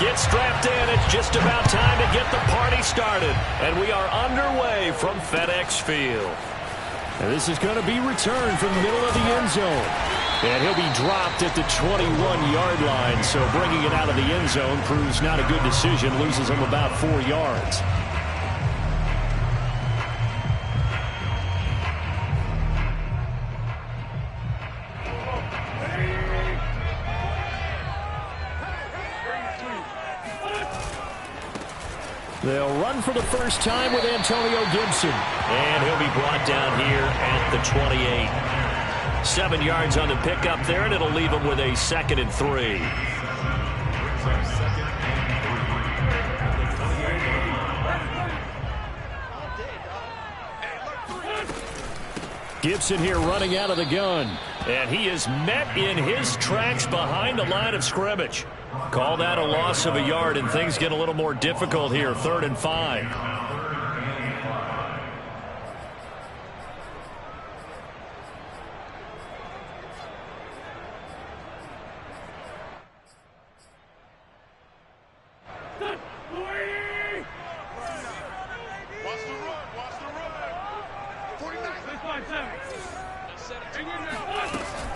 Get strapped in. It's just about time to get the party started. And we are underway from FedEx Field. And this is going to be returned from the middle of the end zone. And he'll be dropped at the 21-yard line. So bringing it out of the end zone proves not a good decision. Loses him about 4 yards. They'll run for the first time with Antonio Gibson. And he'll be brought down here at the 28. 7 yards on the pickup there, and it'll leave him with a 2nd and 3. Gibson here running out of the gun. And he is met in his tracks behind the line of scrimmage. Call that a loss of a yard, and things get a little more difficult here. 3rd and 5.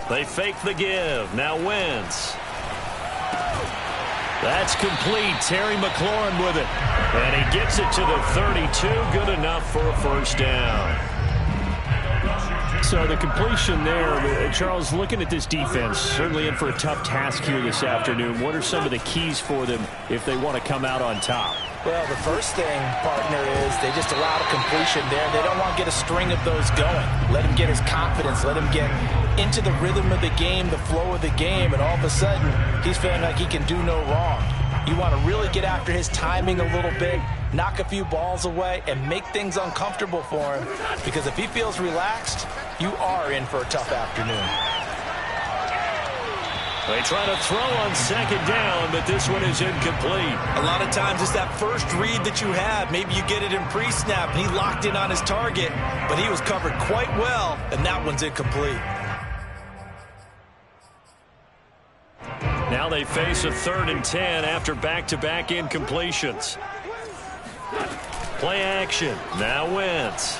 They fake the give. Now Wentz. That's complete. Terry McLaurin with it. And he gets it to the 32. Good enough for a first down. So the completion there, Charles, looking at this defense, certainly in for a tough task here this afternoon. What are some of the keys for them if they want to come out on top? Well, the first thing, partner, is they just allowed a completion there. They don't want to get a string of those going. Let him get his confidence. Let him get into the rhythm of the game, the flow of the game, and all of a sudden, he's feeling like he can do no wrong. You want to really get after his timing a little bit, knock a few balls away, and make things uncomfortable for him. Because if he feels relaxed, you are in for a tough afternoon. They try to throw on 2nd down, but this one is incomplete. A lot of times it's that first read that you have. Maybe you get it in pre-snap, and he locked in on his target, but he was covered quite well, and that one's incomplete. Now they face a 3rd and 10 after back-to-back incompletions. Play action. Now Wentz.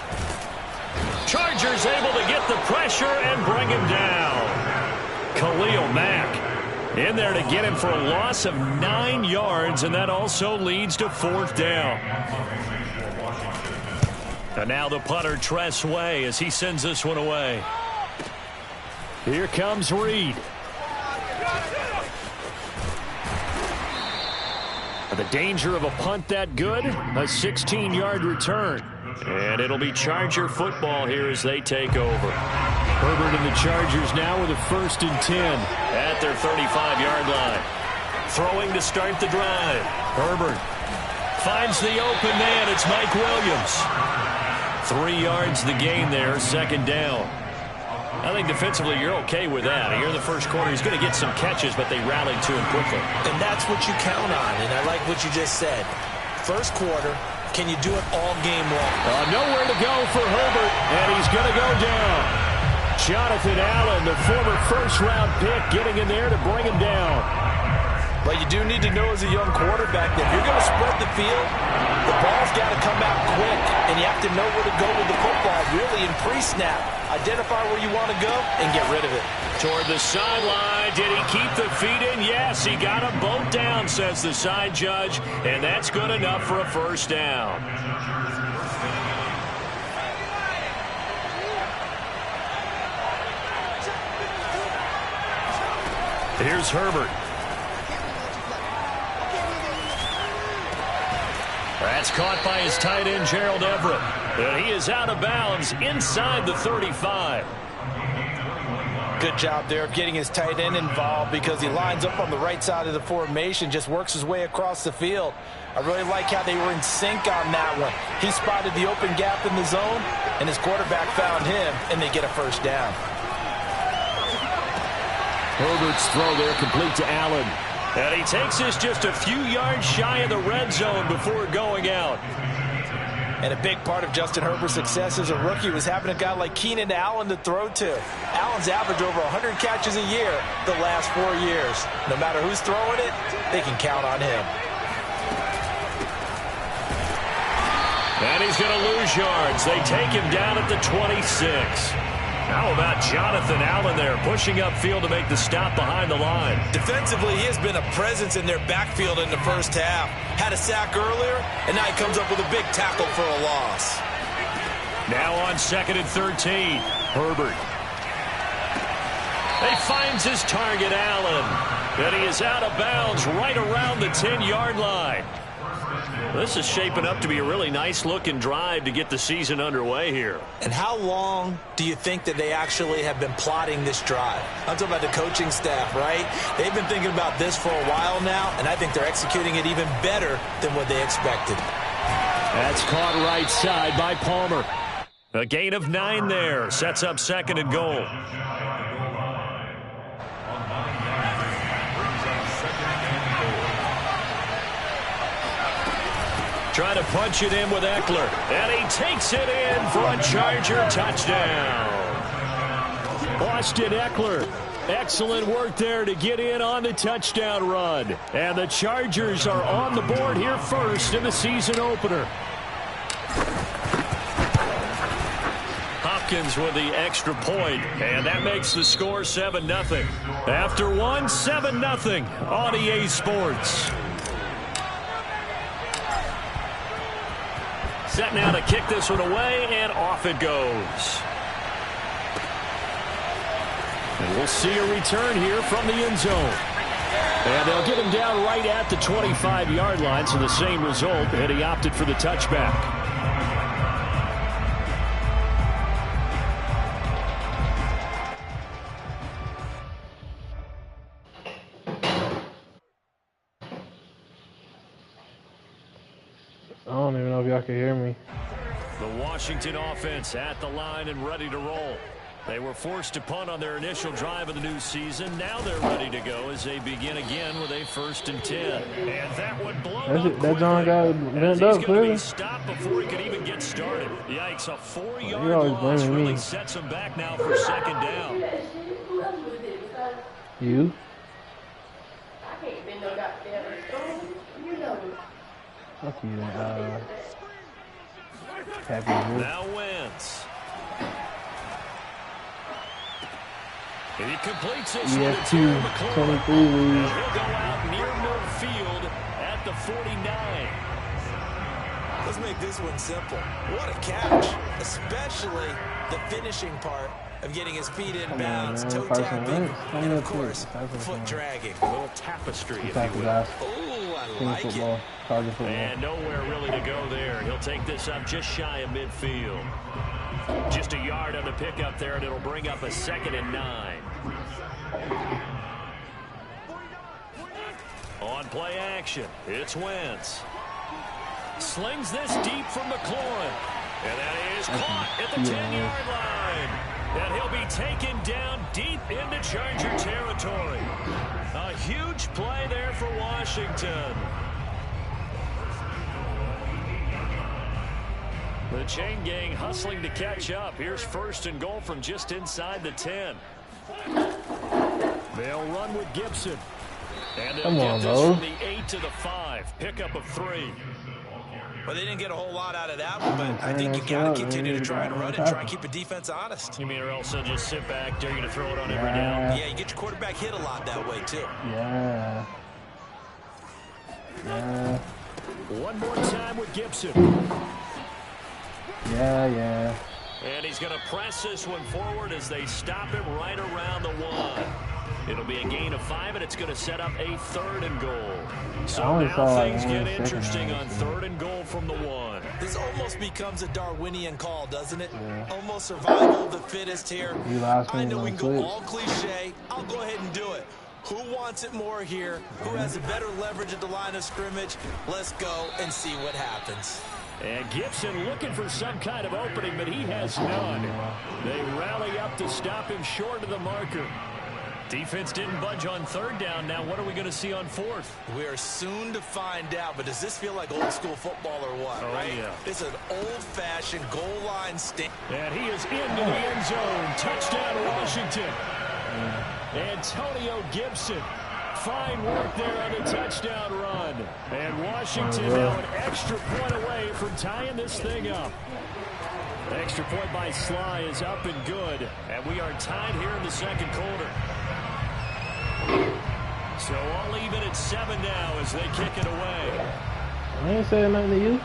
Chargers able to get the pressure and bring him down. Khalil Mack in there to get him for a loss of 9 yards, and that also leads to 4th down. And now the punter, Tress Way, as he sends this one away. Here comes Reed. The danger of a punt that good, a 16-yard return. And it'll be Charger football here as they take over. Herbert and the Chargers now with a 1st and 10 at their 35-yard line. Throwing to start the drive. Herbert finds the open man. It's Mike Williams. 3 yards the gain there, 2nd down. I think defensively you're okay with that. Here in the first quarter, he's going to get some catches, but they rallied to him quickly. And that's what you count on, and I like what you just said. First quarter, can you do it all game long? Nowhere to go for Herbert, and he's going to go down. Jonathan Allen, the former first-round pick, getting in there to bring him down. But you do need to know as a young quarterback that if you're going to spread the field, the ball's got to come out quick, and you have to know where to go with the football, really in pre-snap. Identify where you want to go and get rid of it. Toward the sideline. Did he keep the feet in? Yes, he got them both down, says the side judge, and that's good enough for a first down. Here's Herbert. That's caught by his tight end, Gerald Everett. And he is out of bounds inside the 35. Good job there of getting his tight end involved because he lines up on the right side of the formation, just works his way across the field. I really like how they were in sync on that one. He spotted the open gap in the zone, and his quarterback found him, and they get a first down. Herbert's throw there complete to Allen. And he takes this just a few yards shy of the red zone before going out. And a big part of Justin Herbert's success as a rookie was having a guy like Keenan Allen to throw to. Allen's averaged over 100 catches a year the last 4 years. No matter who's throwing it, they can count on him. And he's going to lose yards. They take him down at the 26. How about Jonathan Allen there, pushing upfield to make the stop behind the line? Defensively, he has been a presence in their backfield in the first half. Had a sack earlier, and now he comes up with a big tackle for a loss. Now on 2nd and 13, Herbert. He finds his target, Allen. And he is out of bounds right around the 10-yard line. This is shaping up to be a really nice-looking drive to get the season underway here. And how long do you think that they actually have been plotting this drive? I'm talking about the coaching staff, right? They've been thinking about this for a while now, and I think they're executing it even better than what they expected. That's caught right side by Palmer. A gain of 9 there. Sets up 2nd and goal. Trying to punch it in with Eckler. And he takes it in for a Charger touchdown. Austin Eckler. Excellent work there to get in on the touchdown run. And the Chargers are on the board here first in the season opener. Hopkins with the extra point, and that makes the score 7-0. After one, 7-0 on EA Sports. Set now to kick this one away, and off it goes. And we'll see a return here from the end zone. And they'll get him down right at the 25-yard line, so the same result, and he opted for the touchback. I don't even know if y'all can hear me. The Washington offense at the line and ready to roll. They were forced to punt on their initial drive of the new season. Now they're ready to go as they begin again with a 1st and 10. And that one blown up That John got bent up, clearly. Stopped before he could even get started. Yikes, a 4-yard loss really sets him back now for 2nd down. You? Fuck you, now Wentz. And he completes this one to Terry McLaurin. And he'll go out near midfield at the 49. Let's make this one simple. What a catch, especially the finishing part of getting his feet in bounds, toe tapping, and of course, foot dragging. A little tapestry, if you will. Oh, I like it. And nowhere really to go there. He'll take this up just shy of midfield. Just a yard on the pickup there, and it'll bring up a 2nd and 9. On play action, it's Wentz. Slings this deep from McLaurin. And that is caught at the 10-yard line. And he'll be taken down deep into Charger territory. A huge play there for Washington. The chain gang hustling to catch up. Here's 1st and goal from just inside the 10. They'll run with Gibson. And they'll get this from the 8 to the 5. Pickup of 3. Well, they didn't get a whole lot out of that one, but I think you got to continue to try and run it, try and keep the defense honest. You mean or else they'll just sit back, dare you to throw it on every down? Yeah, you get your quarterback hit a lot that way, too. Yeah. One more time with Gibson. Yeah. And he's going to press this one forward as they stop him right around the 1. It'll be a gain of 5, and it's going to set up a 3rd and goal. So now things get interesting on 3rd and goal from the 1. This almost becomes a Darwinian call, doesn't it? Yeah. Almost survival of the fittest here. I know we can go all cliche. I'll go ahead and do it. Who wants it more here? Who has a better leverage at the line of scrimmage? Let's go and see what happens. And Gibson looking for some kind of opening, but he has none. They rally up to stop him short of the marker. Defense didn't budge on third down. Now what are we going to see on fourth? We are soon to find out, but does this feel like old school football or what, right? Yeah. This is an old-fashioned goal line stand. And he is into the end zone. Touchdown, Washington. Antonio Gibson. Fine work there on the touchdown run. And Washington now an extra point away from tying this thing up. The extra point by Sly is up and good. And we are tied here in the second quarter. So all even at 7 now as they kick it away. I ain't saying nothing to you.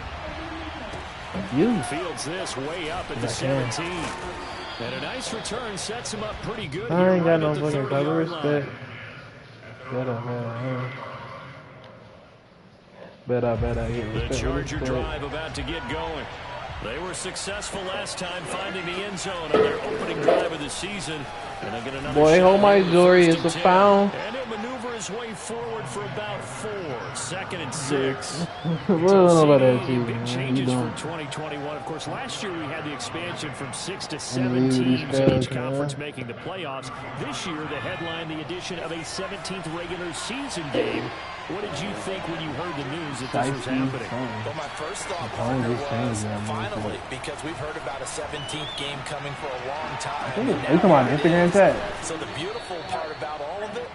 You. Fields this way up at the 17. And a nice return sets him up pretty good. I ain't got no fucking cover respect. Better get respect. The Charger drive about to get going. They were successful last time finding the end zone on their opening drive of the season. And they get another boy, hold my jewelry. It's a foul. And he'll maneuver his way forward for about 4. 2nd and 6. What do know about that team? Big changes for 2021. Of course, last year we had the expansion from 6 to 7 teams in each conference making the playoffs. This year, the headline, the addition of a 17th regular season game. What did you think when you heard the news that this was happening? Well, my first thought partner was finally, because we've heard about a 17th game coming for a long time. Are you talking about Instagram tag? So the beautiful part about all of it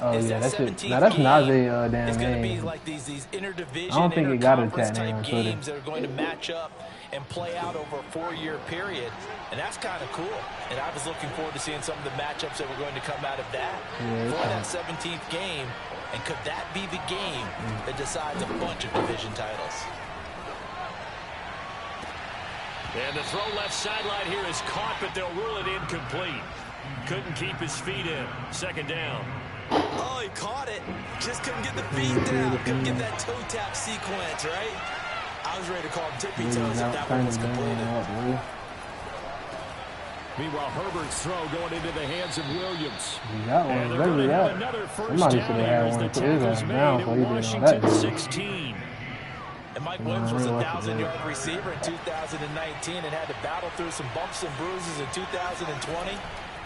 Oh is yeah, that that's it. 17th Now that's game Najee damn is going to be name. like these interdivision, I don't think it got a interconference tag name on type Twitter. games that are going to match up and play out over a 4-year period, and that's kind of cool. And I was looking forward to seeing some of the matchups that were going to come out of that for that 17th game. And could that be the game that decides a bunch of division titles? And the throw left sideline here is caught, but they'll rule it incomplete. Couldn't keep his feet in. 2nd down. Oh, he caught it. Just couldn't get the feet down. Couldn't get that toe tap sequence, right? I was ready to call him tippy toes if that one was completed. Meanwhile, Herbert's throw going into the hands of Williams. And they're going to have another first somebody down should here have as the one put his tackle's ass made down at so he did all Washington that. 16. And Mike Williams was a 1,000-yard receiver in 2019 and had to battle through some bumps and bruises in 2020.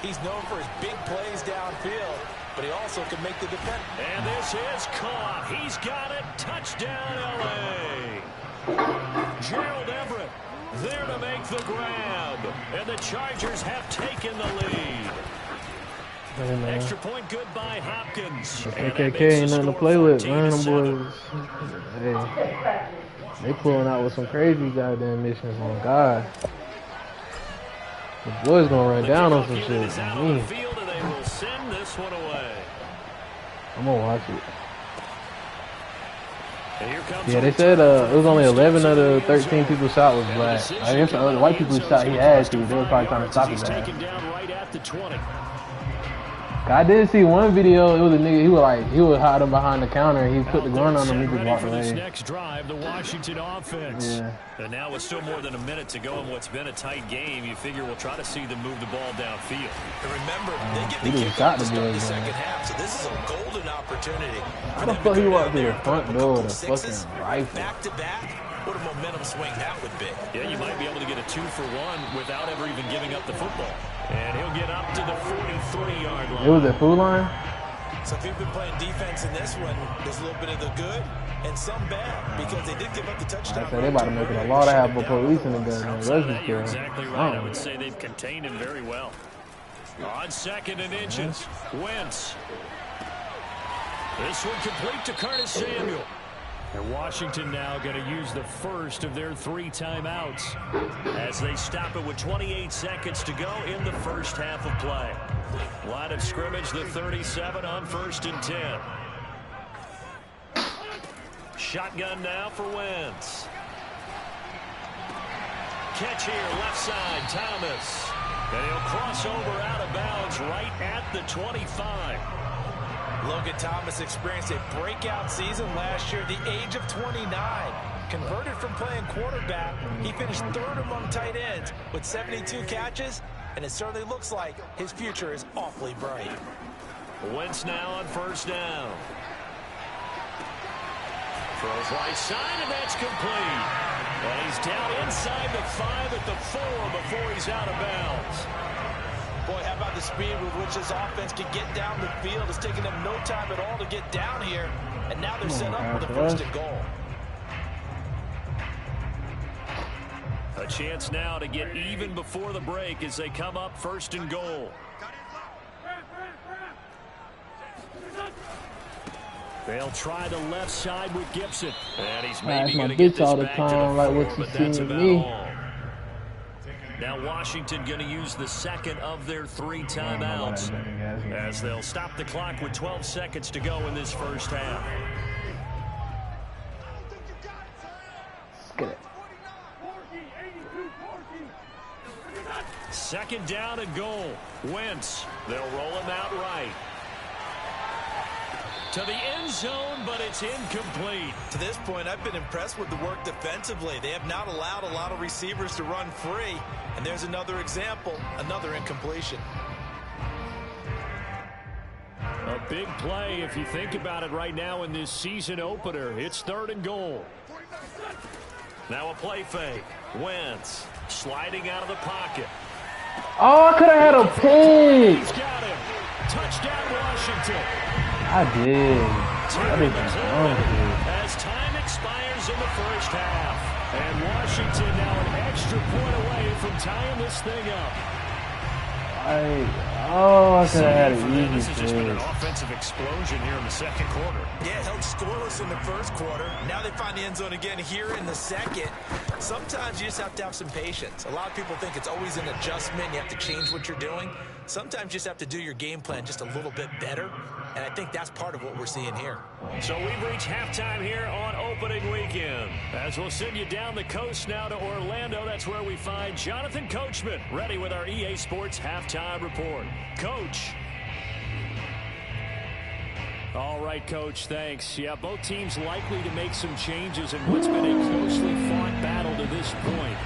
He's known for his big plays downfield, but he also can make the defense. And this is caught. He's got it. Touchdown, L.A. Gerald Everett there to make the grab. And the Chargers have taken the lead. Hey, extra point good by Hopkins. KKK ain't nothing to play with, man. Them boys. Hey, they pulling out with some crazy goddamn missions on God. The boys gonna run down on some shit. On the field, and they will send this one away. I'm gonna watch it. Yeah, they said it was only 11 of the 13 people shot was black. I guess the other white people shot he had to. They were probably trying to stop his ass. I did see one video. It was a nigga. He was hiding behind the counter. And he put the gun on him. He just walked away. Next drive, the Washington offense. Yeah. And now with still more than a minute to go in what's been a tight game, you figure we'll try to see them move the ball downfield. And remember, they get the kickoff to start the second half, so this is a golden opportunity. How the fuck he walked through the front door with a fucking rifle? Back to back. What a momentum swing that would be. Yeah, you might be able to get a 2-for-1 without ever even giving up the football. And he'll get up to the 43-yard line. It was at food line? So if you've been playing defense in this one, there's a little bit of the good and some bad because they did give up the touchdown. I said they about to make it a law to have police in the gun. You're exactly right. I would say they've contained him very well. On 2nd and inches, Wentz. This one complete to Curtis Samuel. And Washington now going to use the first of their 3 timeouts as they stop it with 28 seconds to go in the first half of play. Line of scrimmage, the 37 on 1st and 10. Shotgun now for Wentz. Catch here, left side, Thomas. And he'll cross over out of bounds right at the 25. Logan Thomas experienced a breakout season last year at the age of 29. Converted from playing quarterback, he finished 3rd among tight ends with 72 catches, and it certainly looks like his future is awfully bright. Wentz now on 1st down. Throws right side, and that's complete. And he's down inside the 5 at the 4 before he's out of bounds. Boy, how about the speed with which this offense can get down the field? It's taking them no time at all to get down here. And now they're set up with a first and goal. A chance now to get even before the break as they come up first and goal. They'll try the left side with Gibson. And he's maybe going to get this back to the floor, but that's about all. Now Washington going to use the second of their 3 timeouts as they'll stop the clock with 12 seconds to go in this first half. Get it. Second down and goal. Wentz. They'll roll him out right. To the end zone, but it's incomplete. To this point, I've been impressed with the work defensively. They have not allowed a lot of receivers to run free. And there's another example, another incompletion. A big play if you think about it right now in this season opener. It's 3rd and goal. Now a play fake. Wentz sliding out of the pocket. Oh, I could have had a pick. He's got him. Touchdown, Washington. I did. I did. As time expires in the first half. And Washington now an extra point away from tying this thing up. I could have had an easy This has just been an pick. offensive explosion here in the second quarter. Yeah, held scoreless in the first quarter. Now they find the end zone again here in the second. Sometimes you just have to have some patience. A lot of people think it's always an adjustment. You have to change what you're doing. Sometimes you just have to do your game plan just a little bit better. And I think that's part of what we're seeing here. So we've reached halftime here on opening weekend. As we'll send you down the coast now to Orlando, that's where we find Jonathan Coachman ready with our EA Sports halftime report. Coach. All right, Coach, thanks. Yeah, both teams likely to make some changes in what's been a closely fought battle to this point.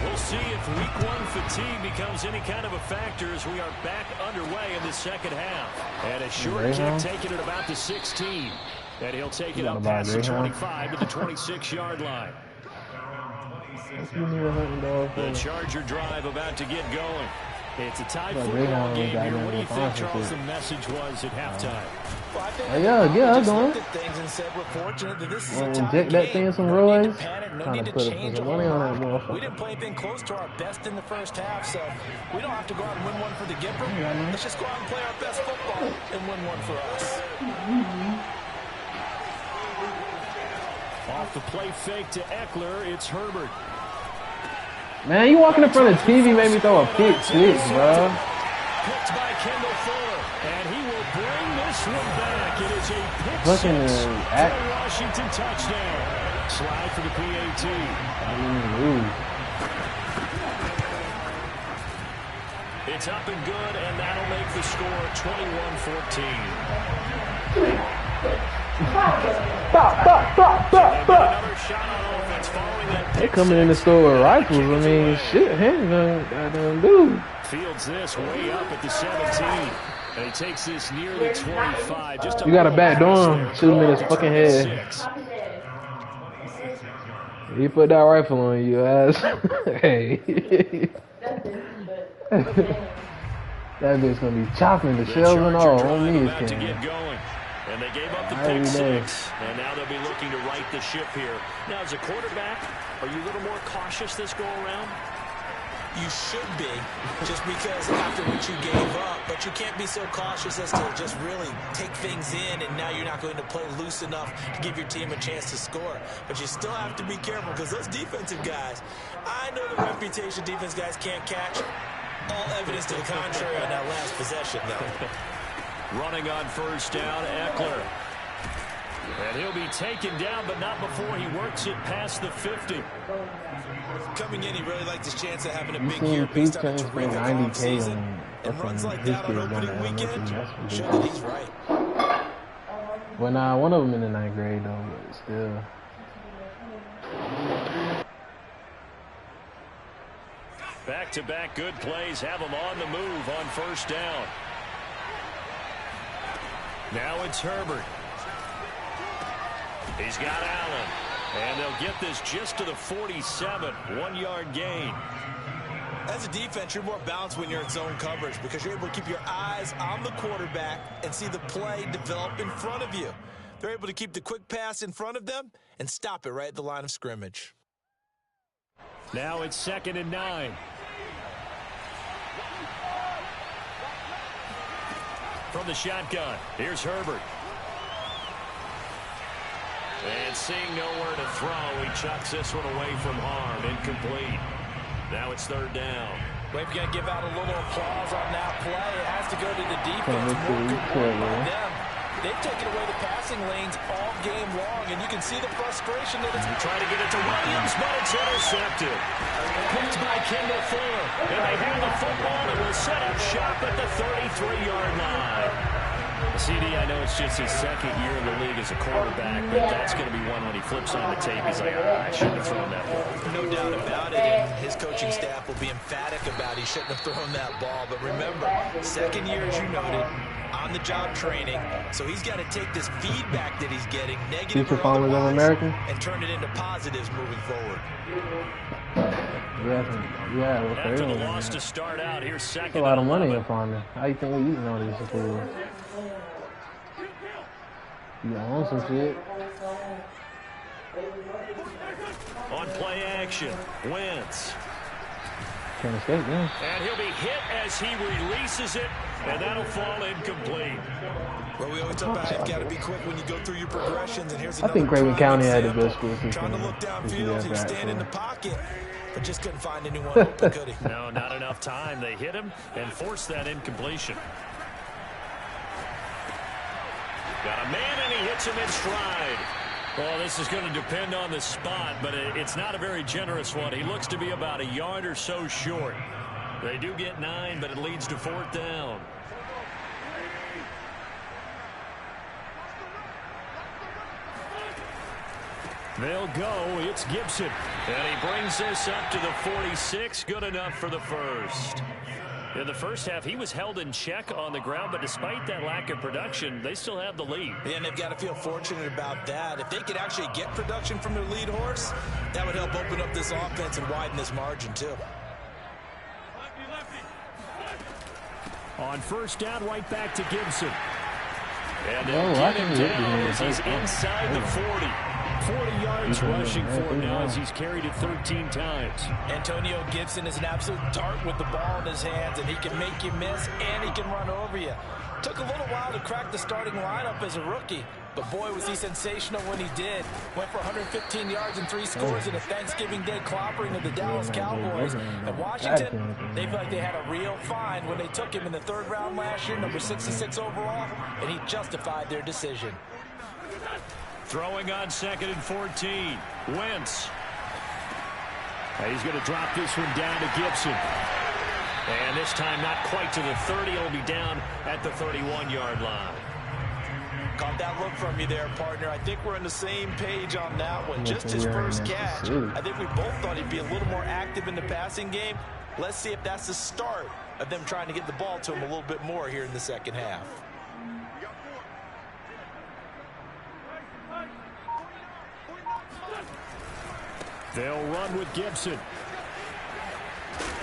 We'll see if week 1 fatigue becomes any kind of a factor as we are back underway in the second half. And a short kick taken at about the 16. And he'll take it up past the 25 to the 26-yard line. The Charger drive about to get going. It's a tied football game here. What do you think, Charles, the message was at halftime? Well, I think just going. looked at things and said we're fortunate that this is a inject tie that thing in some No need to roids. panic, no Trying need to to put change some a money whole on that lot. motherfucker. We didn't play anything close to our best in the first half, so we don't have to go out and win one for the Gipper. Let's just go out and play our best football and win one for us. Off the play fake to Eckler, it's Herbert. Man, you walking in front of the TV made me throw a pick six, bro. Picked by Kendall Fuller, and he will bring this one back. It is a pick Fucking six for the Washington touchdown. Slide for the PAT. It's up and good, and that'll make the score 21-14. Another shot on offense following that They pick coming in the six. store with rifles. I mean, shit, goddamn dude. Fields this way up at the 17. And he takes this near the 25. Just You got a back door him, shoot him in his fucking head. He put that rifle on you, ass. Hey. That bitch gonna be chopping the shells and all on me. About to get going. And they gave up the pick six. And now they'll be looking to right the ship here. Now, as a quarterback, are you a little more cautious this go around? You should be, just because after what you gave up, but you can't be so cautious as to just really take things in, and now you're not going to play loose enough to give your team a chance to score. But you still have to be careful, because those defensive guys, I know the reputation defense guys can't catch. All evidence to the contrary on that last possession, though. Running on first down, Eckler. And he'll be taken down, but not before he works it past the 50. Coming in, he really liked his chance of having a You big seen year Pete based on a Chang spend terrific 90K offseason. on And runs like his that on kids down opening there. weekend That's show that ridiculous. he's right. Well, nah, one of them in the 9th grade though, but still. Back-to-back good plays have him on the move on first down. Now it's Herbert. He's got Allen. And they'll get this just to the 47. 1-yard gain. As a defense, you're more balanced when you're in zone coverage because you're able to keep your eyes on the quarterback and see the play develop in front of you. They're able to keep the quick pass in front of them and stop it right at the line of scrimmage. Now it's 2nd and 9. From the shotgun, here's Herbert. And seeing nowhere to throw, he chucks this one away from harm. Incomplete. Now it's 3rd down. We're going to give out a little applause on that play. It has to go to the defense. More good work by them. They've taken away the passing lanes all game long, and you can see the frustration that it's trying to get it to Williams, but it's intercepted. Picked by Kendall Fuller. And they have the football and will set up shop at the 33-yard line. CD, I know it's just his 2nd year in the league as a quarterback, but that's going to be one when he flips on the tape. He's like, I shouldn't have thrown that ball. No doubt about it, and his coaching staff will be emphatic about he shouldn't have thrown that ball. But remember, 2nd year, as you noted, on-the-job training, so he's got to take this feedback that he's getting, negative or otherwise, and turn it into positives moving forward. Yeah, after the loss to start out, here's 2nd. That's a lot of money up on it. How you think we're using all these schools? You own some shit. On play action, Wentz. Can't escape this. And he'll be hit as he releases it, and that'll fall incomplete. Well, we always talk about you've got to be quick when you go through your progressions, and here's I think Craven County had the best school system. Trying to look downfield, he was standing in the pocket, but just couldn't find anyone open, could he? No, not enough time. They hit him and forced that incompletion. Got a man, and he hits him in stride. Well, this is going to depend on the spot, but it's not a very generous one. He looks to be about a yard or so short. They do get 9, but it leads to 4th down. They'll go. It's Gibson. And he brings this up to the 46. Good enough for the first. In the first half, he was held in check on the ground, but despite that lack of production, they still have the lead. And they've got to feel fortunate about that. If they could actually get production from their lead horse, that would help open up this offense and widen this margin, too. On 1st down, right back to Gibson. And they'll get him down as he's inside the 40. 40 yards rushing for him now as he's carried it 13 times. Antonio Gibson is an absolute dart with the ball in his hands, and he can make you miss, and he can run over you. Took a little while to crack the starting lineup as a rookie, but boy, was he sensational when he did. Went for 115 yards and 3 scores in a Thanksgiving Day clobbering of the Dallas Cowboys. And Washington, they feel like they had a real find when they took him in the 3rd round last year, number 66 overall, and he justified their decision. Throwing on 2nd and 14. Wentz. He's going to drop this one down to Gibson. And this time not quite to the 30. It'll be down at the 31-yard line. Caught that look from you there, partner. I think we're on the same page on that one. Just his first catch. I think we both thought he'd be a little more active in the passing game. Let's see if that's the start of them trying to get the ball to him a little bit more here in the 2nd half. They'll run with Gibson.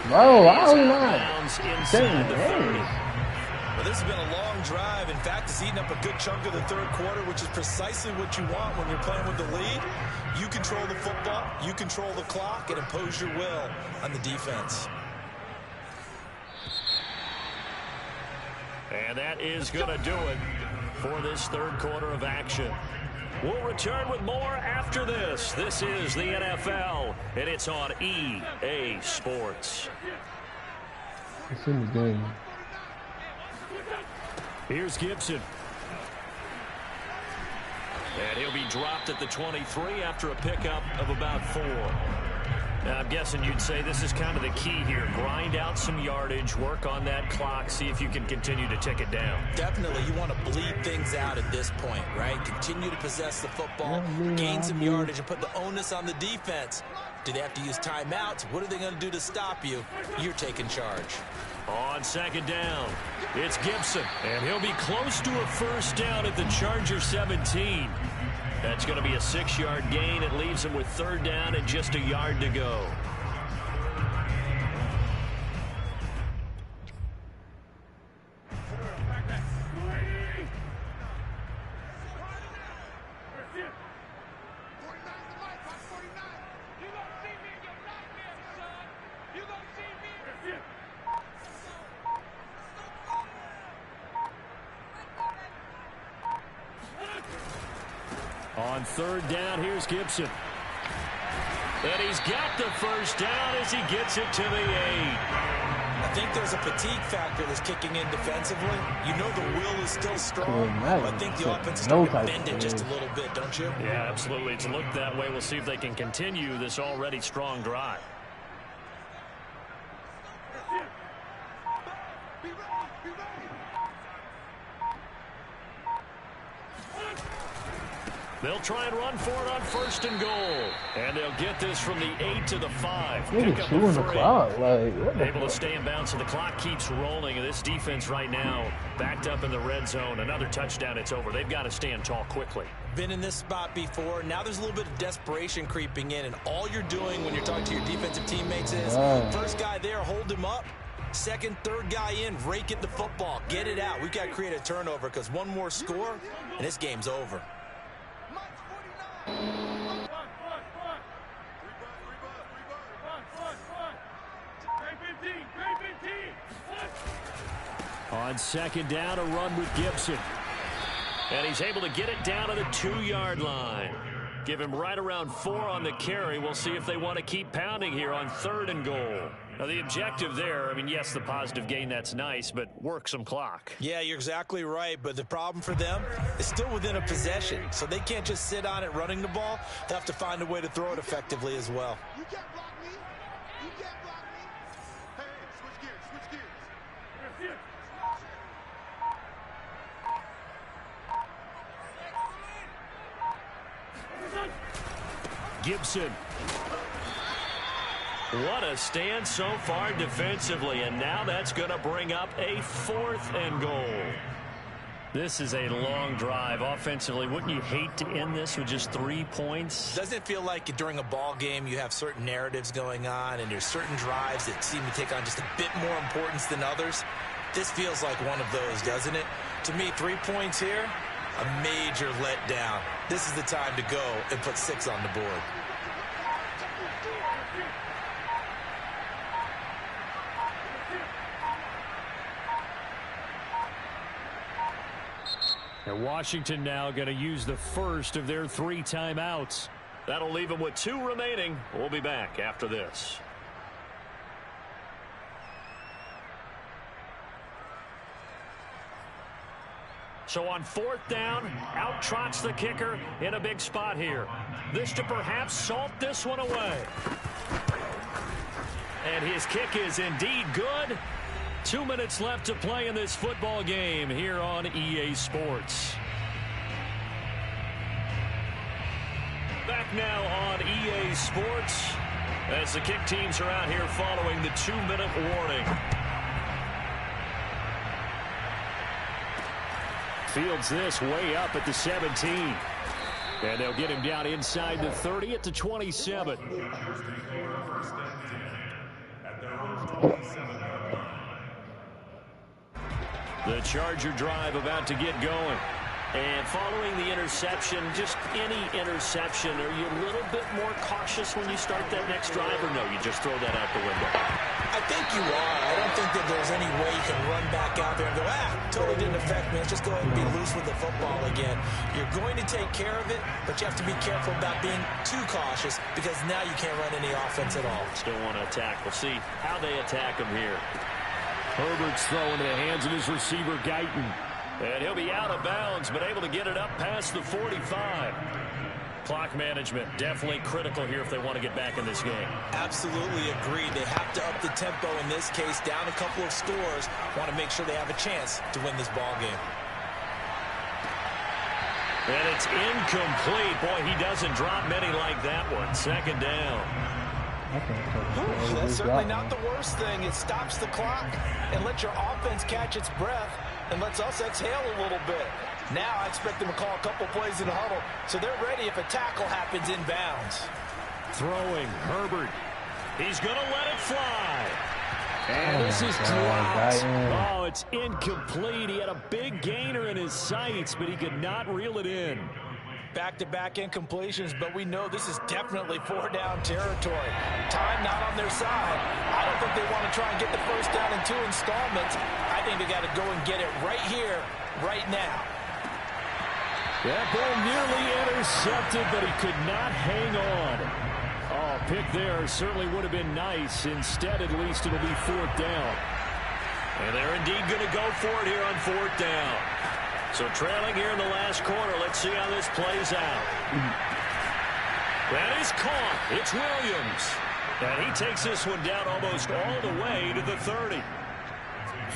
Bro, how we not? Inside the 30. Well, this has been a long drive. In fact, it's eaten up a good chunk of the 3rd quarter, which is precisely what you want when you're playing with the lead. You control the football, you control the clock, and impose your will on the defense. And that is going to do it for this 3rd quarter of action. We'll return with more after this. This is the NFL, and it's on EA Sports. It's in the game. Here's Gibson. And he'll be dropped at the 23 after a pickup of about 4. Now, I'm guessing you'd say this is kind of the key here. Grind out some yardage, work on that clock, see if you can continue to tick it down. Definitely. You want to bleed things out at this point, right? Continue to possess the football, gain some yardage, and put the onus on the defense. Do they have to use timeouts? What are they going to do to stop you? You're taking charge. On 2nd down, it's Gibson. And he'll be close to a 1st down at the Charger 17. That's going to be a 6-yard gain. It leaves him with 3rd down and just a yard to go. On third down, here's Gibson. And he's got the first down as he gets it to the 8. I think there's a fatigue factor that's kicking in defensively. You know the will is still strong. I think the offense is starting to bend it just a little bit, don't you? Yeah, absolutely. It's looked that way. We'll see if they can continue this already strong drive. They'll try and run for it on first and goal. And they'll get this from the 8 to the 5. Pick up the clock. Able to stay in bounds, so the clock keeps rolling. And this defense right now backed up in the red zone. Another touchdown, it's over. They've got to stand tall quickly. Been in this spot before. Now there's a little bit of desperation creeping in. And all you're doing when you're talking to your defensive teammates is, first guy there, hold him up. Second, third guy in, rake at the football. Get it out. We've got to create a turnover because one more score, and this game's over. On second down, a run with Gibson. And he's able to get it down to the 2-yard line. Give him right around 4 on the carry. We'll see if they want to keep pounding here on third and goal. Now, the objective there, I mean, yes, the positive gain, that's nice, but work some clock. Yeah, you're exactly right, but the problem for them is still within a possession, so they can't just sit on it running the ball. They have to find a way to throw it effectively as well. You can't block me. You can't block me. Hey, switch gears, switch gears. Gibson. What a stand so far defensively, and now that's going to bring up a 4th and goal. This is a long drive offensively. Wouldn't you hate to end this with just 3 points? Doesn't it feel like during a ball game you have certain narratives going on and there's certain drives that seem to take on just a bit more importance than others? This feels like one of those, doesn't it? To me, 3 points here, a major letdown. This is the time to go and put 6 on the board. And Washington now going to use the first of their 3 timeouts. That'll leave them with 2 remaining. We'll be back after this. So on 4th down, out trots the kicker in a big spot here. This to perhaps salt this one away. And his kick is indeed good. 2 minutes left to play in this football game here on EA Sports. Back now on EA Sports as the kick teams are out here following the 2-minute warning. Fields this way up at the 17. And they'll get him down inside the 30 at the 27. The Charger drive about to get going. And following the interception, just any interception, are you a little bit more cautious when you start that next drive, or no, you just throw that out the window? I think you are. I don't think that there's any way you can run back out there and go, totally didn't affect me. Let's just go ahead and be loose with the football again. You're going to take care of it, but you have to be careful about being too cautious because now you can't run any offense at all. Still want to attack. We'll see how they attack him here. Herbert's throwing to the hands of his receiver, Guyton. And he'll be out of bounds, but able to get it up past the 45. Clock management definitely critical here if they want to get back in this game. Absolutely agreed. They have to up the tempo in this case, down a couple of scores. Want to make sure they have a chance to win this ball game. And it's incomplete. Boy, he doesn't drop many like that one. Second down. That's certainly not the worst thing. It stops the clock and lets your offense catch its breath and lets us exhale a little bit. Now I expect them to call a couple plays in the huddle, so they're ready if a tackle happens inbounds. Throwing, Herbert. He's going to let it fly. And this is dropped. Oh, it's incomplete. He had a big gainer in his sights, but he could not reel it in. Back-to-back incompletions, but we know this is definitely 4-down territory. Time not on their side. I don't think they want to try and get the first down in 2 installments. I think they got to go and get it right here, right now. That ball nearly intercepted, but he could not hang on. Oh, pick there certainly would have been nice. Instead, at least it'll be 4th down. And they're indeed going to go for it here on 4th down. So trailing here in the last quarter. Let's see how this plays out. That is caught. It's Williams. And he takes this one down almost all the way to the 30.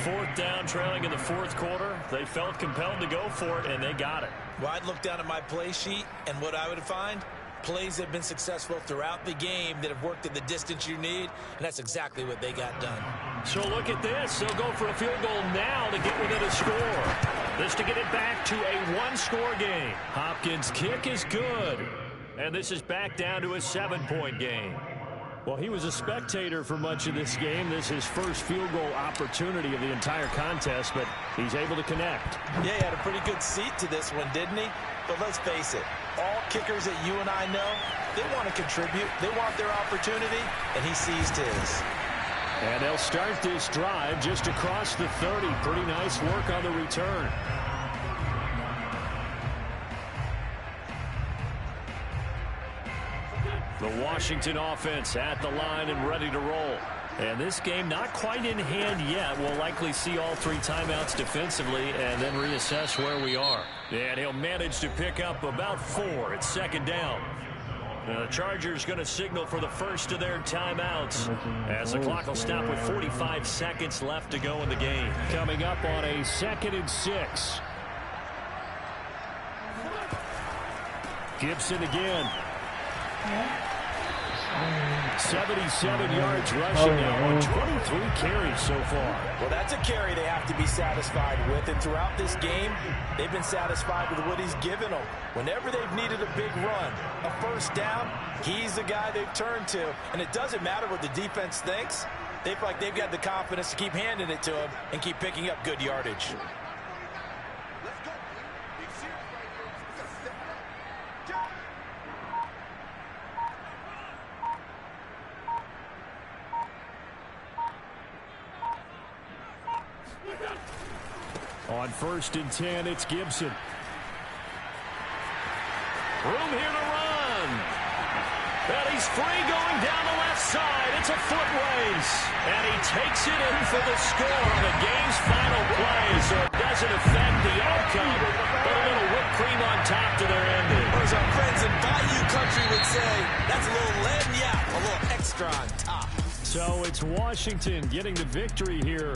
4th down, trailing in the 4th quarter. They felt compelled to go for it, and they got it. Well, I'd look down at my play sheet, and what I would find, plays that have been successful throughout the game that have worked at the distance you need, and that's exactly what they got done. So look at this. They'll go for a field goal now to get within a score. This to get it back to a 1-score game. Hopkins' kick is good. And this is back down to a 7-point game. Well, he was a spectator for much of this game. This is his first field goal opportunity of the entire contest, but he's able to connect. Yeah, he had a pretty good seat to this one, didn't he? But let's face it, all kickers that you and I know, they want to contribute. They want their opportunity, and he seized his. And they'll start this drive just across the 30. Pretty nice work on the return. The Washington offense at the line and ready to roll. And this game not quite in hand yet. We'll likely see all 3 timeouts defensively and then reassess where we are. And he'll manage to pick up about 4 at 2nd down. The Chargers going to signal for the first of their timeouts as the clock will stop with 45 seconds left to go in the game. Coming up on a 2nd and 6. Gibson again. 77 yards rushing now on 23 carries so far. Well, that's a carry they have to be satisfied with. And throughout this game, they've been satisfied with what he's given them. Whenever they've needed a big run, a 1st down, he's the guy they've turned to. And it doesn't matter what the defense thinks. They feel like they've got the confidence to keep handing it to him and keep picking up good yardage. Let's go. Big serious right here. We gotta step it up. On 1st and 10, it's Gibson. Room here to run. And he's free going down the left side. It's a foot race. And he takes it in for the score on the game's final play. So it doesn't affect the outcome, but a little whipped cream on top to their ending. Or as our friends in Bayou Country would say, that's a little lagniappe, a little extra on top. So it's Washington getting the victory here.